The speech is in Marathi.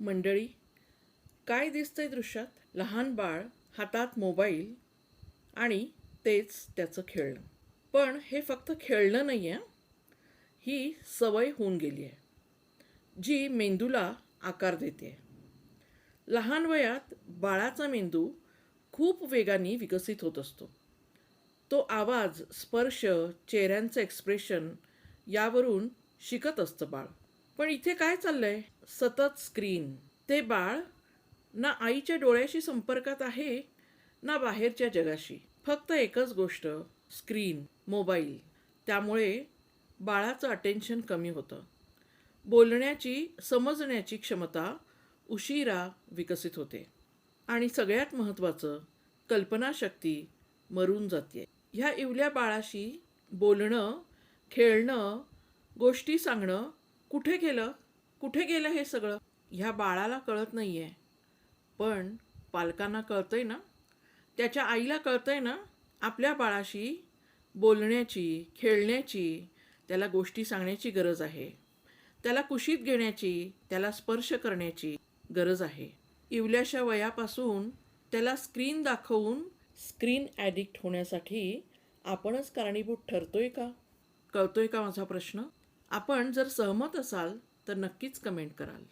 मंडळी, काय दिसतंय दृश्यात? लहान बाळ, हातात मोबाईल आणि तेच त्याचं खेळणं. पण हे फक्त खेळणं नाही आहे, ही सवय होऊन गेली आहे, जी मेंदूला आकार देते. लहान वयात बाळाचा मेंदू खूप वेगाने विकसित होत असतो. तो आवाज, स्पर्श, चेहऱ्यांचं एक्सप्रेशन यावरून शिकत असतं बाळ. पण इथे काय चाललंय? सतत स्क्रीन. ते बाळ ना आईच्या डोळ्याशी संपर्कात आहे, ना बाहेरच्या जगाशी. फक्त एकच गोष्ट, स्क्रीन, मोबाईल. त्यामुळे बाळाचं अटेन्शन कमी होतं. बोलण्याची, समजण्याची क्षमता उशिरा विकसित होते. आणि सगळ्यात महत्त्वाचं, कल्पनाशक्ती मरून जाते. ह्या इवल्या बाळाशी बोलणं, खेळणं, गोष्टी सांगणं कुठे गेलं? कुठे गेलं हे सगळं? ह्या बाळाला कळत नाही आहे. पण पालकांना कळतंय ना? त्याच्या आईला कळतंय ना? आपल्या बाळाशी बोलण्याची, खेळण्याची, त्याला गोष्टी सांगण्याची गरज आहे. त्याला कुशीत घेण्याची, त्याला स्पर्श करण्याची गरज आहे. इवल्याशा वयापासून त्याला स्क्रीन दाखवून स्क्रीन ॲडिक्ट होण्यासाठी आपणच कारणीभूत ठरतोय का? कळतोय का माझा प्रश्न? आपण जर सहमत असाल तर नक्कीच कमेंट कराल.